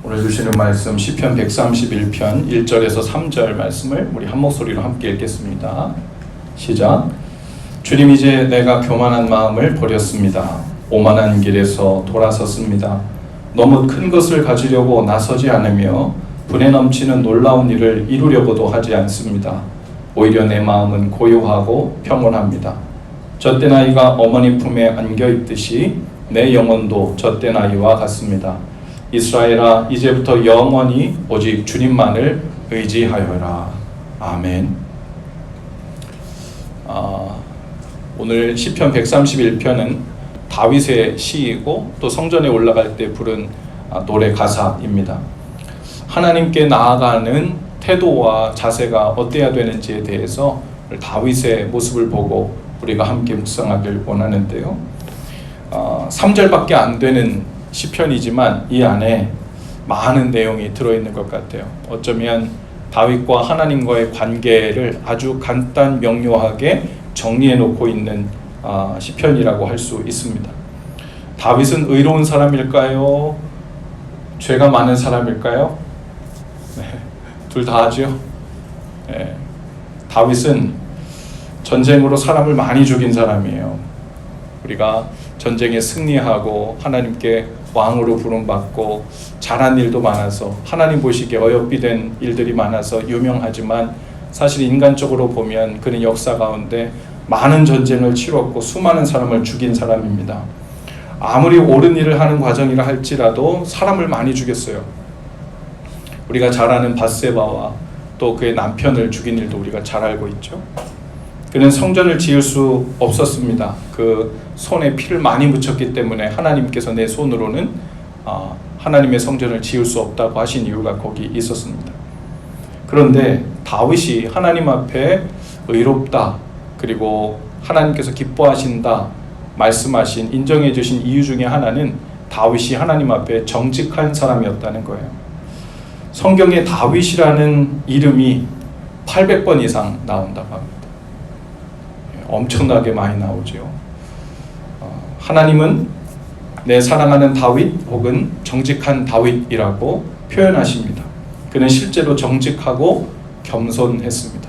오늘 주시는 말씀 시편 131편 1절에서 3절 말씀을 우리 한 목소리로 함께 읽겠습니다. 시작. 주님, 이제 내가 교만한 마음을 버렸습니다. 오만한 길에서 돌아섰습니다. 너무 큰 것을 가지려고 나서지 않으며 분에 넘치는 놀라운 일을 이루려고도 하지 않습니다. 오히려 내 마음은 고요하고 평온합니다. 젖된 아이가 어머니 품에 안겨 있듯이 내 영혼도 젖된 아이와 같습니다. 이스라엘아, 이제부터 영원히 오직 주님만을 의지하여라. 아멘. 오늘 시편 131편은 다윗의 시이고 또 성전에 올라갈 때 부른 노래 가사입니다. 하나님께 나아가는 태도와 자세가 어때야 되는지에 대해서 다윗의 모습을 보고 우리가 함께 묵상하길 원하는데요. 3절밖에 안 되는 시편이지만 이 안에 많은 내용이 들어있는 것 같아요. 어쩌면 다윗과 하나님과의 관계를 아주 간단 명료하게 정리해 놓고 있는 시편이라고 할 수 있습니다. 다윗은 의로운 사람일까요? 죄가 많은 사람일까요? 네, 둘 다 하죠. 네, 다윗은 전쟁으로 사람을 많이 죽인 사람이에요. 우리가 전쟁에 승리하고 하나님께 왕으로 부름받고 잘한 일도 많아서 하나님 보시기에 어여삐 된 일들이 많아서 유명하지만 사실 인간적으로 보면 그는 역사 가운데 많은 전쟁을 치렀고 수많은 사람을 죽인 사람입니다. 아무리 옳은 일을 하는 과정이라 할지라도 사람을 많이 죽였어요. 우리가 잘 아는 밧세바와 또 그의 남편을 죽인 일도 우리가 잘 알고 있죠. 그는 성전을 지을 수 없었습니다. 그 손에 피를 많이 묻혔기 때문에 하나님께서 내 손으로는 하나님의 성전을 지을 수 없다고 하신 이유가 거기 있었습니다. 그런데 다윗이 하나님 앞에 의롭다, 그리고 하나님께서 기뻐하신다 말씀하신, 인정해 주신 이유 중에 하나는 다윗이 하나님 앞에 정직한 사람이었다는 거예요. 성경에 다윗이라는 이름이 800번 이상 나온다고 합니다. 엄청나게 많이 나오죠. 하나님은 내 사랑하는 다윗 혹은 정직한 다윗이라고 표현하십니다. 그는 실제로 정직하고 겸손했습니다.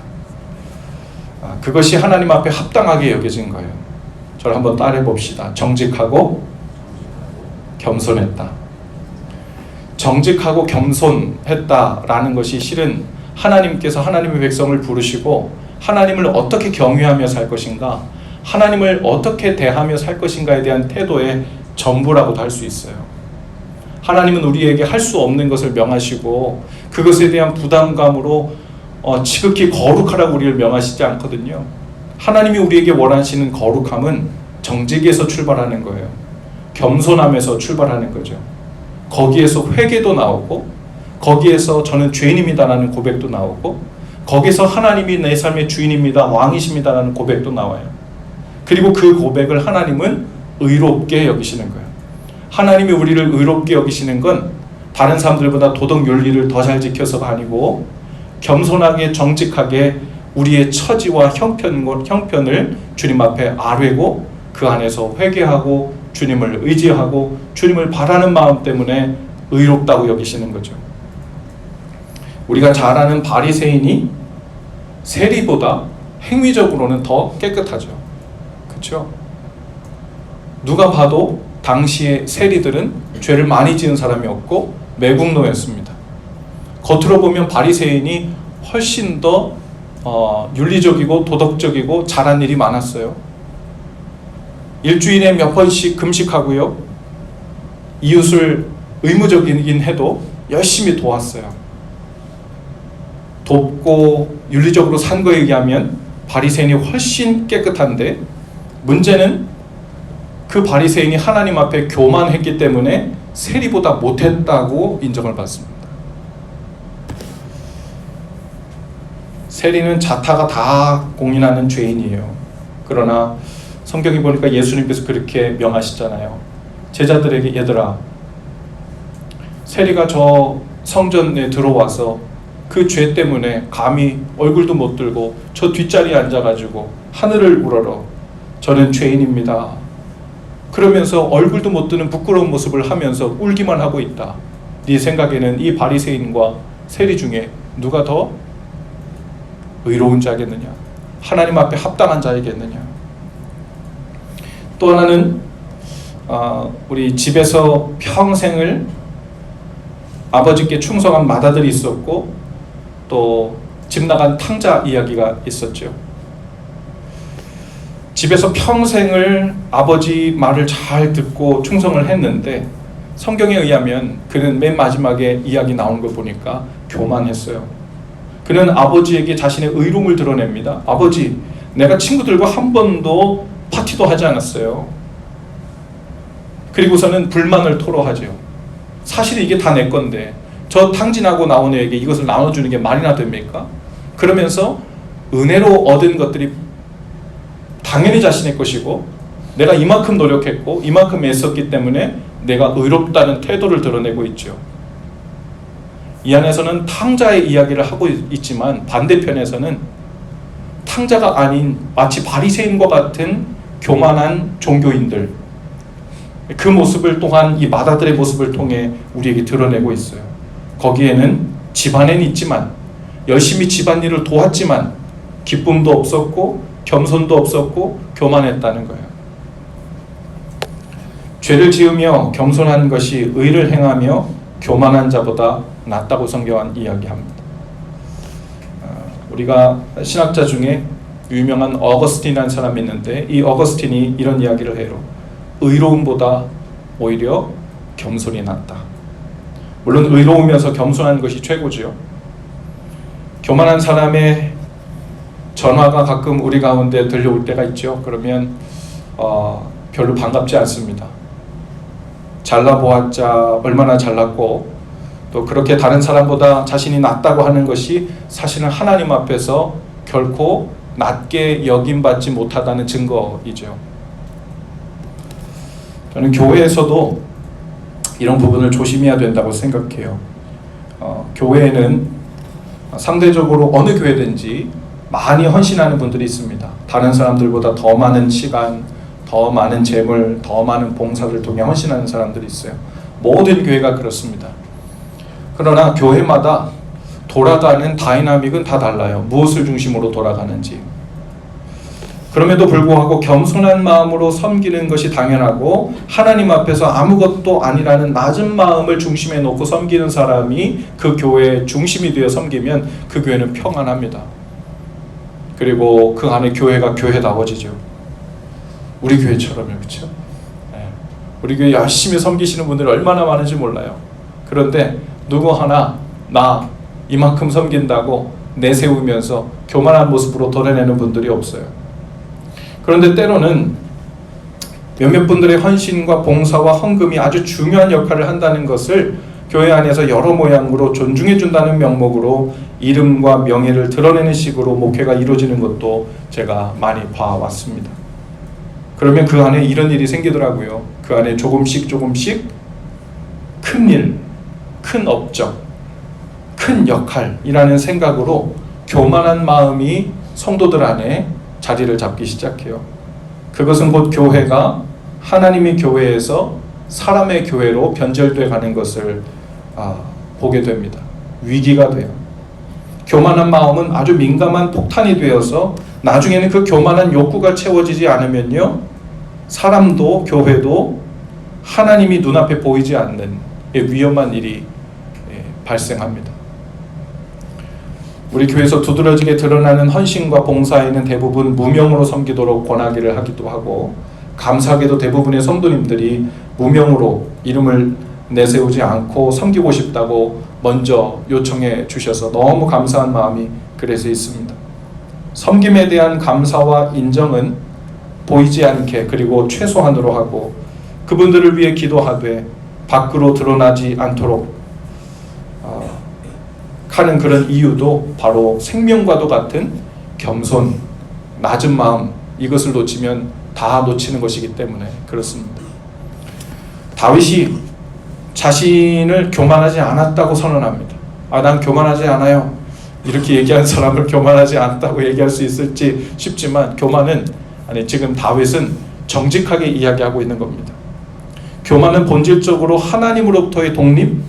그것이 하나님 앞에 합당하게 여겨진 거예요. 저를 한번 따라해 봅시다. 정직하고 겸손했다. 정직하고 겸손했다라는 것이 실은 하나님께서 하나님의 백성을 부르시고 하나님을 어떻게 경외하며 살 것인가, 하나님을 어떻게 대하며 살 것인가에 대한 태도의 전부라고도 할 수 있어요. 하나님은 우리에게 할 수 없는 것을 명하시고 그것에 대한 부담감으로 지극히 거룩하라고 우리를 명하시지 않거든요. 하나님이 우리에게 원하시는 거룩함은 정직에서 출발하는 거예요. 겸손함에서 출발하는 거죠. 거기에서 회개도 나오고, 거기에서 저는 죄인입니다라는 고백도 나오고, 거기서 하나님이 내 삶의 주인입니다, 왕이십니다라는 고백도 나와요. 그리고 그 고백을 하나님은 의롭게 여기시는 거예요. 하나님이 우리를 의롭게 여기시는 건 다른 사람들보다 도덕 윤리를 더 잘 지켜서가 아니고 겸손하게 정직하게 우리의 처지와 형편을 주님 앞에 아뢰고 그 안에서 회개하고 주님을 의지하고 주님을 바라는 마음 때문에 의롭다고 여기시는 거죠. 우리가 잘 아는 바리새인이 세리보다 행위적으로는 더 깨끗하죠. 그렇죠? 누가 봐도 당시의 세리들은 죄를 많이 지은 사람이었고 매국노였습니다. 겉으로 보면 바리새인이 훨씬 더 윤리적이고 도덕적이고 잘한 일이 많았어요. 일주일에 몇 번씩 금식하고요, 이웃을 의무적이긴 해도 열심히 도왔어요. 돕고 윤리적으로 산 거에 의하면 바리새인이 훨씬 깨끗한데, 문제는 그 바리새인이 하나님 앞에 교만했기 때문에 세리보다 못했다고 인정을 받습니다. 세리는 자타가 다 공인하는 죄인이에요. 그러나 성경에 보니까 예수님께서 그렇게 명하시잖아요. 제자들에게, 얘들아, 세리가 저 성전에 들어와서 그 죄 때문에 감히 얼굴도 못 들고 저 뒷자리에 앉아가지고 하늘을 우러러 저는 죄인입니다, 그러면서 얼굴도 못 드는 부끄러운 모습을 하면서 울기만 하고 있다. 네 생각에는 이 바리새인과 세리 중에 누가 더 의로운 자겠느냐? 하나님 앞에 합당한 자이겠느냐? 또 하나는 우리 집에서 평생을 아버지께 충성한 맏아들이 있었고 또 집 나간 탕자 이야기가 있었죠. 집에서 평생을 아버지 말을 잘 듣고 충성을 했는데 성경에 의하면 그는 맨 마지막에 이야기 나온 거 보니까 교만했어요. 그는 아버지에게 자신의 의로움을 드러냅니다. 아버지, 내가 친구들과 한 번도 파티도 하지 않았어요. 그리고서는 불만을 토로하죠. 사실 이게 다 내 건데 저 탕진하고 나온 애에게 이것을 나눠주는 게 말이나 됩니까? 그러면서 은혜로 얻은 것들이 당연히 자신의 것이고 내가 이만큼 노력했고 이만큼 애썼기 때문에 내가 의롭다는 태도를 드러내고 있죠. 이 안에서는 탕자의 이야기를 하고 있지만 반대편에서는 탕자가 아닌 마치 바리새인과 같은 교만한 종교인들, 그 모습을 또한 이 맏아들의 모습을 통해 우리에게 드러내고 있어요. 거기에는 집안엔 있지만 열심히 집안일을 도왔지만 기쁨도 없었고 겸손도 없었고 교만했다는 거예요. 죄를 지으며 겸손한 것이 의를 행하며 교만한 자보다 낫다고 성경은 이야기합니다. 우리가 신학자 중에 유명한 어거스틴이라는 사람이 있는데 이 어거스틴이 이런 이야기를 해요. 의로움보다 오히려 겸손이 낫다. 물론 의로우면서 겸손한 것이 최고지요. 교만한 사람의 전화가 가끔 우리 가운데 들려올 때가 있죠. 그러면 별로 반갑지 않습니다. 잘나보았자 얼마나 잘났고 또 그렇게 다른 사람보다 자신이 낫다고 하는 것이 사실은 하나님 앞에서 결코 낮게 여김받지 못하다는 증거이죠. 저는 교회에서도 이런 부분을 조심해야 된다고 생각해요. 교회에는 상대적으로 어느 교회든지 많이 헌신하는 분들이 있습니다. 다른 사람들보다 더 많은 시간, 더 많은 재물, 더 많은 봉사를 통해 헌신하는 사람들이 있어요. 모든 교회가 그렇습니다. 그러나 교회마다 돌아가는 다이나믹은 다 달라요. 무엇을 중심으로 돌아가는지. 그럼에도 불구하고 겸손한 마음으로 섬기는 것이 당연하고 하나님 앞에서 아무것도 아니라는 낮은 마음을 중심에 놓고 섬기는 사람이 그 교회의 중심이 되어 섬기면 그 교회는 평안합니다. 그리고 그 안에 교회가 교회다워지죠. 우리 교회처럼요. 그렇죠? 우리 교회 열심히 섬기시는 분들이 얼마나 많은지 몰라요. 그런데 누구 하나 나 이만큼 섬긴다고 내세우면서 교만한 모습으로 드러내는 분들이 없어요. 그런데 때로는 몇몇 분들의 헌신과 봉사와 헌금이 아주 중요한 역할을 한다는 것을 교회 안에서 여러 모양으로 존중해 준다는 명목으로 이름과 명예를 드러내는 식으로 목회가 이루어지는 것도 제가 많이 봐왔습니다. 그러면 그 안에 이런 일이 생기더라고요. 그 안에 조금씩 큰 일, 큰 업적, 큰 역할이라는 생각으로 교만한 마음이 성도들 안에 자리를 잡기 시작해요. 그것은 곧 교회가 하나님의 교회에서 사람의 교회로 변절돼 가는 것을 보게 됩니다. 위기가 돼요. 교만한 마음은 아주 민감한 폭탄이 되어서 나중에는 그 교만한 욕구가 채워지지 않으면요, 사람도 교회도 하나님이 눈앞에 보이지 않는 위험한 일이 발생합니다. 우리 교회에서 두드러지게 드러나는 헌신과 봉사에는 대부분 무명으로 섬기도록 권하기를 하기도 하고, 감사하게도 대부분의 성도님들이 무명으로 이름을 내세우지 않고 섬기고 싶다고 먼저 요청해 주셔서 너무 감사한 마음이 그래서 있습니다. 섬김에 대한 감사와 인정은 보이지 않게 그리고 최소한으로 하고 그분들을 위해 기도하되 밖으로 드러나지 않도록 하는 그런 이유도 바로 생명과도 같은 겸손, 낮은 마음, 이것을 놓치면 다 놓치는 것이기 때문에 그렇습니다. 다윗이 자신을 교만하지 않았다고 선언합니다. 난 교만하지 않아요. 이렇게 얘기한 사람을 교만하지 않았다고 얘기할 수 있을지 싶지만 지금 다윗은 정직하게 이야기하고 있는 겁니다. 교만은 본질적으로 하나님으로부터의 독립,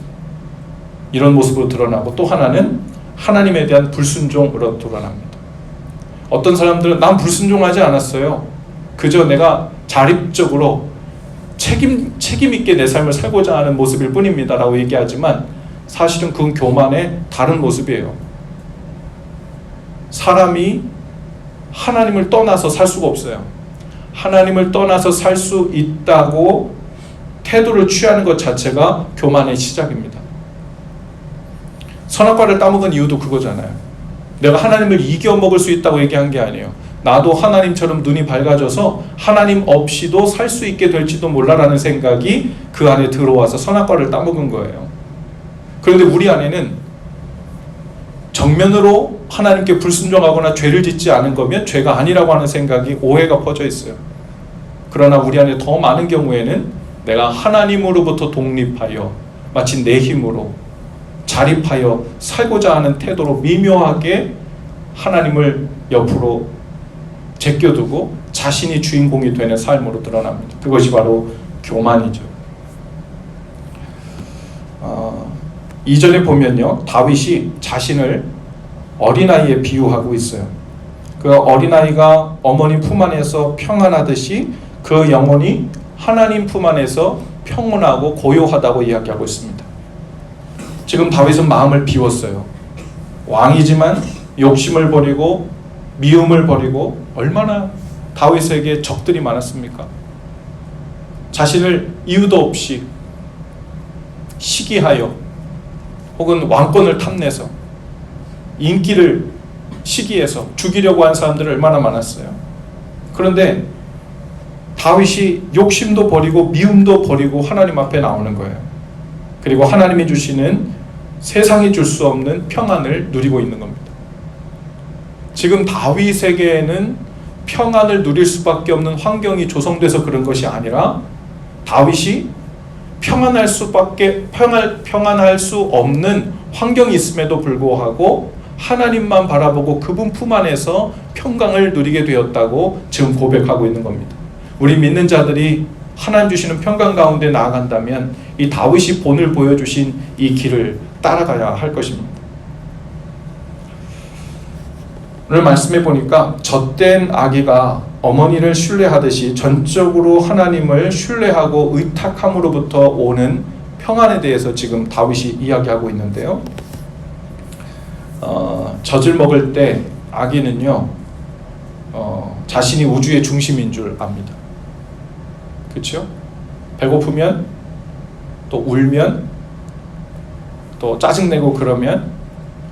이런 모습으로 드러나고, 또 하나는 하나님에 대한 불순종으로 드러납니다. 어떤 사람들은 난 불순종하지 않았어요. 그저 내가 자립적으로 책임 있게 내 삶을 살고자 하는 모습일 뿐입니다 라고 얘기하지만, 사실은 그건 교만의 다른 모습이에요. 사람이 하나님을 떠나서 살 수가 없어요. 하나님을 떠나서 살 수 있다고 태도를 취하는 것 자체가 교만의 시작입니다. 선악과를 따먹은 이유도 그거잖아요. 내가 하나님을 이겨먹을 수 있다고 얘기한 게 아니에요. 나도 하나님처럼 눈이 밝아져서 하나님 없이도 살 수 있게 될지도 몰라라는 생각이 그 안에 들어와서 선악과를 따먹은 거예요. 그런데 우리 안에는 정면으로 하나님께 불순종하거나 죄를 짓지 않은 거면 죄가 아니라고 하는 생각이, 오해가 퍼져 있어요. 그러나 우리 안에 더 많은 경우에는 내가 하나님으로부터 독립하여 마치 내 힘으로 자립하여 살고자 하는 태도로 미묘하게 하나님을 옆으로 제껴두고 자신이 주인공이 되는 삶으로 드러납니다. 그것이 바로 교만이죠. 2절에 보면요, 다윗이 자신을 어린아이에 비유하고 있어요. 그 어린아이가 어머니 품 안에서 평안하듯이 그 영혼이 하나님 품 안에서 평온하고 고요하다고 이야기하고 있습니다. 지금 다윗은 마음을 비웠어요. 왕이지만 욕심을 버리고 미움을 버리고, 얼마나 다윗에게 적들이 많았습니까? 자신을 이유도 없이 시기하여 혹은 왕권을 탐내서 인기를 시기해서 죽이려고 한 사람들이 얼마나 많았어요. 그런데 다윗이 욕심도 버리고 미움도 버리고 하나님 앞에 나오는 거예요. 그리고 하나님이 주시는 세상이 줄 수 없는 평안을 누리고 있는 겁니다. 지금 다윗에게는 평안을 누릴 수밖에 없는 환경이 조성돼서 그런 것이 아니라, 다윗이 평안할 수 없는 환경이 있음에도 불구하고 하나님만 바라보고 그분 품 안에서 평강을 누리게 되었다고 지금 고백하고 있는 겁니다. 우리 믿는 자들이 하나님 주시는 평강 가운데 나아간다면 이 다윗이 본을 보여주신 이 길을 따라가야 할 것입니다. 오늘 말씀해 보니까 젖된 아기가 어머니를 신뢰하듯이 전적으로 하나님을 신뢰하고 의탁함으로부터 오는 평안에 대해서 지금 다윗이 이야기하고 있는데요. 젖을 먹을 때 아기는요, 자신이 우주의 중심인 줄 압니다. 그렇죠? 배고프면, 또 울면, 또 짜증내고 그러면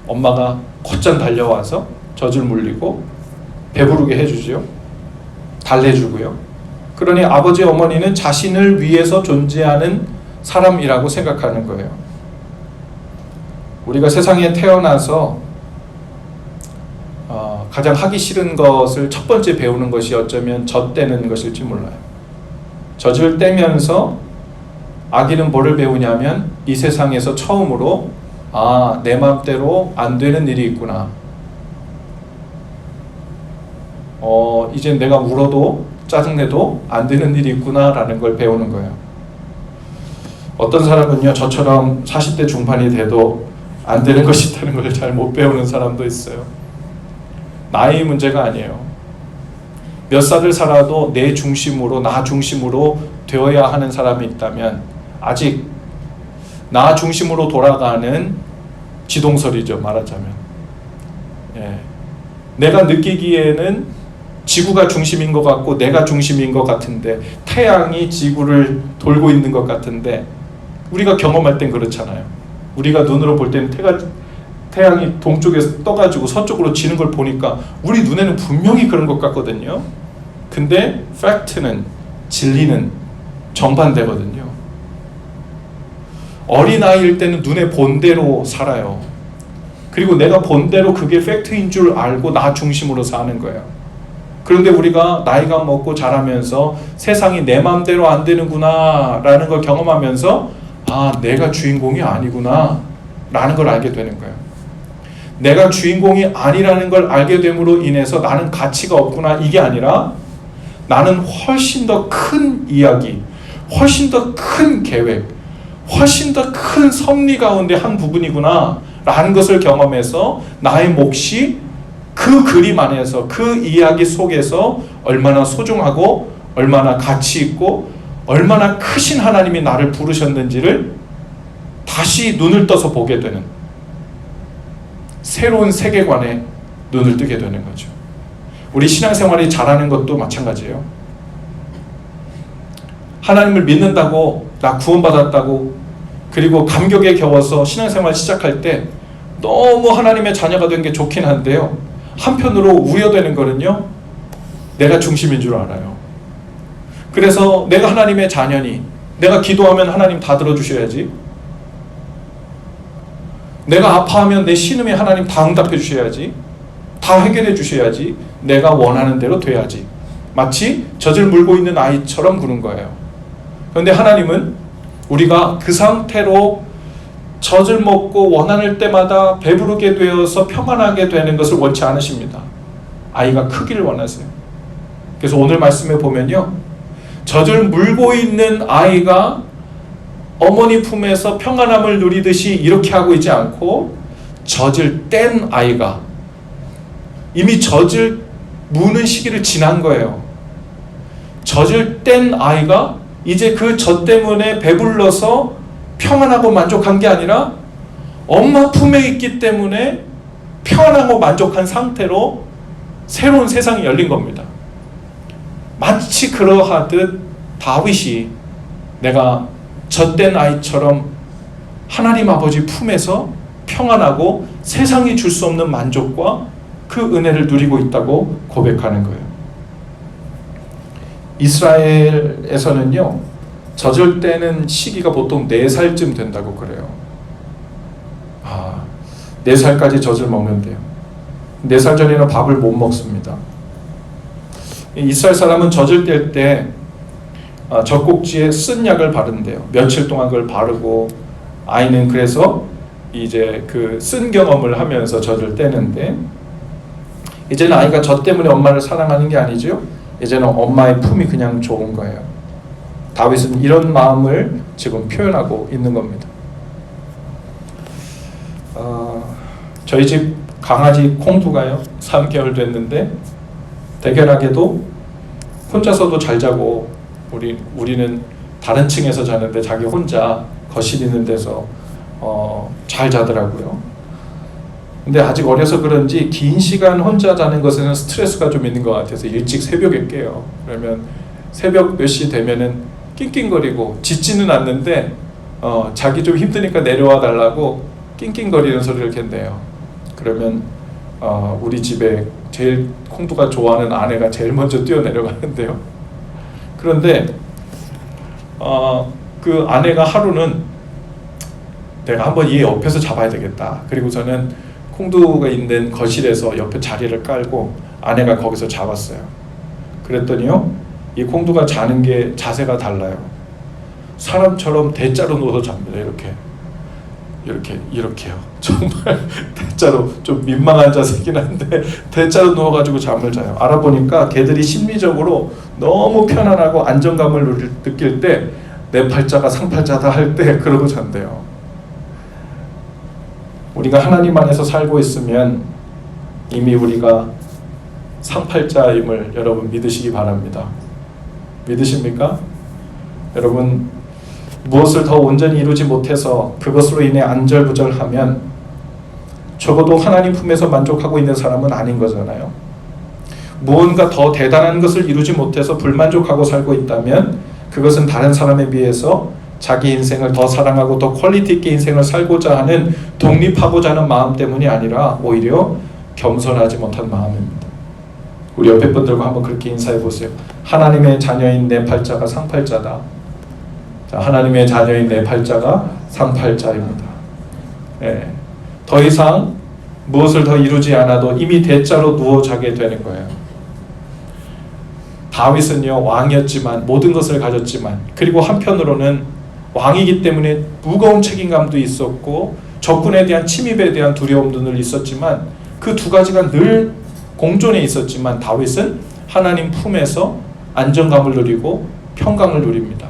엄마가 곧장 달려와서 젖을 물리고 배부르게 해주죠. 달래주고요. 그러니 아버지 어머니는 자신을 위해서 존재하는 사람이라고 생각하는 거예요. 우리가 세상에 태어나서 가장 하기 싫은 것을 첫 번째 배우는 것이 어쩌면 젖대는 것일지 몰라요. 젖을 떼면서 아기는 뭐를 배우냐면, 이 세상에서 처음으로 내 맘대로 안 되는 일이 있구나. 이제 내가 울어도 짜증내도 안 되는 일이 있구나 라는 걸 배우는 거예요. 어떤 사람은요, 저처럼 40대 중반이 돼도 안 되는 것이 있다는 걸 잘 못 배우는 사람도 있어요. 나이 문제가 아니에요. 몇 살을 살아도 내 중심으로, 나 중심으로 되어야 하는 사람이 있다면 아직 나 중심으로 돌아가는 지동설이죠, 말하자면. 내가 느끼기에는 지구가 중심인 것 같고 내가 중심인 것 같은데, 태양이 지구를 돌고 있는 것 같은데, 우리가 경험할 땐 그렇잖아요. 우리가 눈으로 볼 때는 태양이 동쪽에서 떠가지고 서쪽으로 지는 걸 보니까 우리 눈에는 분명히 그런 것 같거든요. 근데 팩트는, 진리는 정반대거든요. 어린아이일 때는 눈에 본 대로 살아요. 그리고 내가 본 대로 그게 팩트인 줄 알고 나 중심으로 사는 거예요. 그런데 우리가 나이가 먹고 자라면서 세상이 내 마음대로 안 되는구나 라는 걸 경험하면서, 내가 주인공이 아니구나 라는 걸 알게 되는 거예요. 내가 주인공이 아니라는 걸 알게 됨으로 인해서 나는 가치가 없구나, 이게 아니라 나는 훨씬 더 큰 이야기, 훨씬 더 큰 계획, 훨씬 더 큰 섭리 가운데 한 부분이구나 라는 것을 경험해서 나의 몫이 그 그림 안에서, 그 이야기 속에서 얼마나 소중하고 얼마나 가치 있고 얼마나 크신 하나님이 나를 부르셨는지를 다시 눈을 떠서 보게 되는, 새로운 세계관에 눈을 뜨게 되는 거죠. 우리 신앙생활이 잘하는 것도 마찬가지예요. 하나님을 믿는다고, 나 구원받았다고, 그리고 감격에 겨워서 신앙생활 시작할 때 너무 하나님의 자녀가 된 게 좋긴 한데요, 한편으로 우려되는 거는요, 내가 중심인 줄 알아요. 그래서 내가 하나님의 자녀니 내가 기도하면 하나님 다 들어주셔야지, 내가 아파하면 내 신음에 하나님 다 응답해 주셔야지, 다 해결해 주셔야지, 내가 원하는 대로 돼야지, 마치 젖을 물고 있는 아이처럼 구는 거예요. 그런데 하나님은 우리가 그 상태로 젖을 먹고 원하는 때마다 배부르게 되어서 평안하게 되는 것을 원치 않으십니다. 아이가 크기를 원하세요. 그래서 오늘 말씀에 보면요, 젖을 물고 있는 아이가 어머니 품에서 평안함을 누리듯이 이렇게 하고 있지 않고, 젖을 뗀 아이가 이미 젖을 무는 시기를 지난 거예요. 젖을 뗀 아이가 이제 그 젖 때문에 배불러서 평안하고 만족한 게 아니라 엄마 품에 있기 때문에 평안하고 만족한 상태로 새로운 세상이 열린 겁니다. 마치 그러하듯 다윗이 내가 젖된 아이처럼 하나님 아버지 품에서 평안하고 세상이 줄 수 없는 만족과 그 은혜를 누리고 있다고 고백하는 거예요. 이스라엘에서는요, 젖을 떼는 시기가 보통 4살쯤 된다고 그래요. 4살까지 젖을 먹는데요, 4살 전에는 밥을 못 먹습니다. 이스라엘 사람은 젖을 뗄 때 젖꼭지에 쓴 약을 바른대요. 며칠 동안 그걸 바르고, 아이는 그래서 이제 그 쓴 경험을 하면서 젖을 떼는데, 이제는 아이가 젖 때문에 엄마를 사랑하는 게 아니죠. 이제는 엄마의 품이 그냥 좋은 거예요. 다윗은 이런 마음을 지금 표현하고 있는 겁니다. 저희 집 강아지 콩두가요, 3개월 됐는데 대견하게도 혼자서도 잘 자고, 우리는 다른 층에서 자는데 자기 혼자 거실 있는 데서 잘 자더라고요. 근데 아직 어려서 그런지 긴 시간 혼자 자는 것에는 스트레스가 좀 있는 것 같아서 일찍 새벽에 깨요. 그러면 새벽 몇 시 되면은 낑낑거리고, 짖지는 않는데 자기 좀 힘드니까 내려와 달라고 낑낑거리는 소리를 캔대요. 그러면 우리 집에 제일 콩두가 좋아하는 아내가 제일 먼저 뛰어내려가는데요. 그런데 그 아내가 하루는 내가 한번 얘 옆에서 잡아야 되겠다, 그리고 저는 콩두가 있는 거실에서 옆에 자리를 깔고 아내가 거기서 잡았어요. 그랬더니요, 이 콩두가 자는 게 자세가 달라요. 사람처럼 대자로 누워서 잡니다. 이렇게요. 정말 대자로, 좀 민망한 자세긴 한데 대자로 누워가지고 잠을 자요. 알아보니까 개들이 심리적으로 너무 편안하고 안정감을 느낄 때 내 팔자가 상팔자다 할 때 그러고 잔대요. 우리가 하나님 안에서 살고 있으면 이미 우리가 상팔자임을 여러분 믿으시기 바랍니다. 믿으십니까? 여러분, 무엇을 더 온전히 이루지 못해서 그것으로 인해 안절부절하면 적어도 하나님 품에서 만족하고 있는 사람은 아닌 거잖아요. 무언가 더 대단한 것을 이루지 못해서 불만족하고 살고 있다면 그것은 다른 사람에 비해서 자기 인생을 더 사랑하고 더 퀄리티 있게 인생을 살고자 하는, 독립하고자 하는 마음 때문이 아니라 오히려 겸손하지 못한 마음입니다. 우리 옆에 분들과 한번 그렇게 인사해 보세요. 하나님의 자녀인 내 팔자가 상팔자다. 자, 하나님의 자녀인 내 팔자가 상팔자입니다. 예. 더 이상 무엇을 더 이루지 않아도 이미 대자로 누워 자게 되는 거예요. 다윗은요, 왕이었지만, 모든 것을 가졌지만, 그리고 한편으로는 왕이기 때문에 무거운 책임감도 있었고 적군에 대한 침입에 대한 두려움도 늘 있었지만, 그 두 가지가 늘 공존해 있었지만 다윗은 하나님 품에서 안정감을 누리고 평강을 누립니다.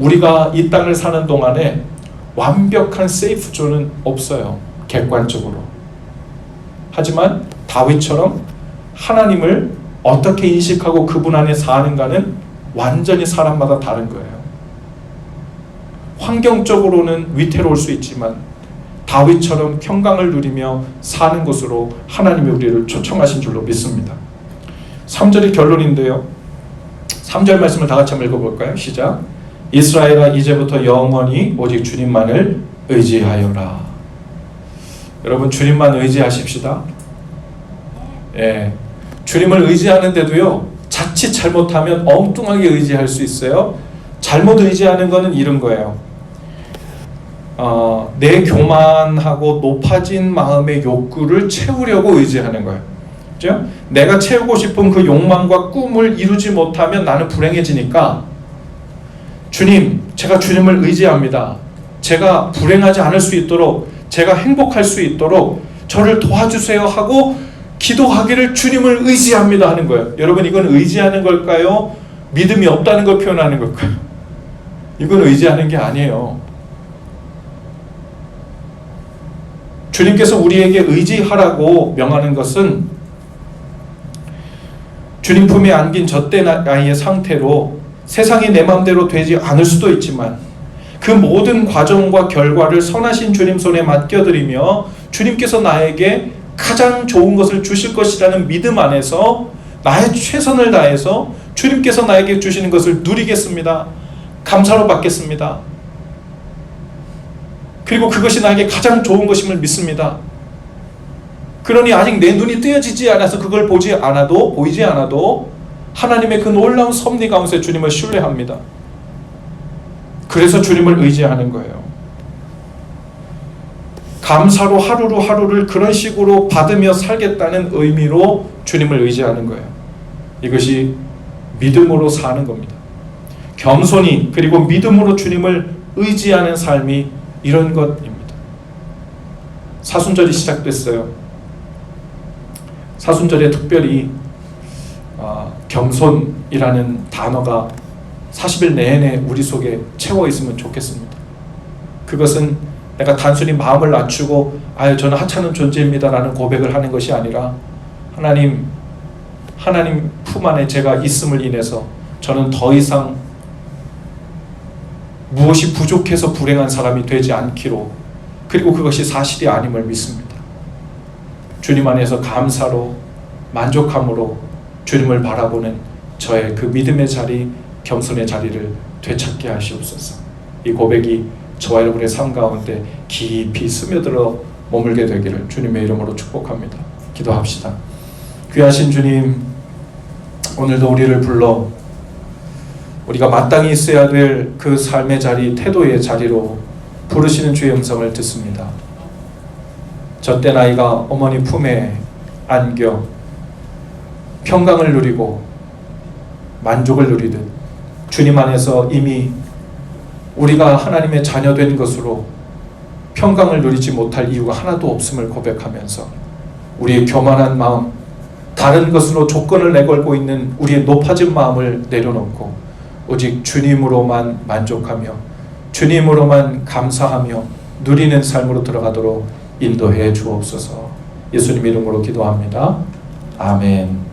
우리가 이 땅을 사는 동안에 완벽한 세이프 존은 없어요. 객관적으로. 하지만 다윗처럼 하나님을 어떻게 인식하고 그분 안에 사는가는 완전히 사람마다 다른 거예요. 환경적으로는 위태로울 수 있지만 다윗처럼 평강을 누리며 사는 것으로 하나님이 우리를 초청하신 줄로 믿습니다. 3절이 결론인데요. 3절 말씀을 다 같이 한번 읽어볼까요? 시작. 이스라엘아 이제부터 영원히 오직 주님만을 의지하여라. 여러분 주님만 의지하십시다. 예, 주님을 의지하는데도요 자칫 잘못하면 엉뚱하게 의지할 수 있어요. 잘못 의지하는 것은 이런 거예요. 내 교만하고 높아진 마음의 욕구를 채우려고 의지하는 거예요. 그렇죠? 내가 채우고 싶은 그 욕망과 꿈을 이루지 못하면 나는 불행해지니까 주님, 제가 주님을 의지합니다. 제가 불행하지 않을 수 있도록, 제가 행복할 수 있도록 저를 도와주세요 하고 기도하기를 주님을 의지합니다 하는 거예요. 여러분 이건 의지하는 걸까요? 믿음이 없다는 걸 표현하는 걸까요? 이건 의지하는 게 아니에요. 주님께서 우리에게 의지하라고 명하는 것은 주님 품에 안긴 젖된 아이의 상태로 세상이 내 마음대로 되지 않을 수도 있지만 그 모든 과정과 결과를 선하신 주님 손에 맡겨드리며 주님께서 나에게 가장 좋은 것을 주실 것이라는 믿음 안에서 나의 최선을 다해서 주님께서 나에게 주시는 것을 누리겠습니다. 감사로 받겠습니다. 그리고 그것이 나에게 가장 좋은 것임을 믿습니다. 그러니 아직 내 눈이 뜨여지지 않아서 그걸 보이지 않아도 하나님의 그 놀라운 섭리 가운데 주님을 신뢰합니다. 그래서 주님을 의지하는 거예요. 감사로 하루를 그런 식으로 받으며 살겠다는 의미로 주님을 의지하는 거예요. 이것이 믿음으로 사는 겁니다. 겸손히 그리고 믿음으로 주님을 의지하는 삶이 이런 것입니다. 사순절이 시작됐어요. 사순절에 특별히 겸손이라는 단어가 40일 내내 우리 속에 채워 있으면 좋겠습니다. 그것은 내가 단순히 마음을 낮추고 저는 하찮은 존재입니다 라는 고백을 하는 것이 아니라 하나님 품 안에 제가 있음을 인해서 저는 더 이상 무엇이 부족해서 불행한 사람이 되지 않기로, 그리고 그것이 사실이 아님을 믿습니다. 주님 안에서 감사로 만족함으로 주님을 바라보는 저의 그 믿음의 자리, 겸손의 자리를 되찾게 하시옵소서. 이 고백이 저와 여러분의 삶 가운데 깊이 스며들어 머물게 되기를 주님의 이름으로 축복합니다. 기도합시다. 귀하신 주님, 오늘도 우리를 불러 우리가 마땅히 있어야 될 그 삶의 자리, 태도의 자리로 부르시는 주의 음성을 듣습니다. 젖된 아이가 어머니 품에 안겨 평강을 누리고 만족을 누리듯 주님 안에서 이미 우리가 하나님의 자녀된 것으로 평강을 누리지 못할 이유가 하나도 없음을 고백하면서 우리의 교만한 마음, 다른 것으로 조건을 내걸고 있는 우리의 높아진 마음을 내려놓고 오직 주님으로만 만족하며 주님으로만 감사하며 누리는 삶으로 들어가도록 인도해 주옵소서. 예수님 이름으로 기도합니다. 아멘.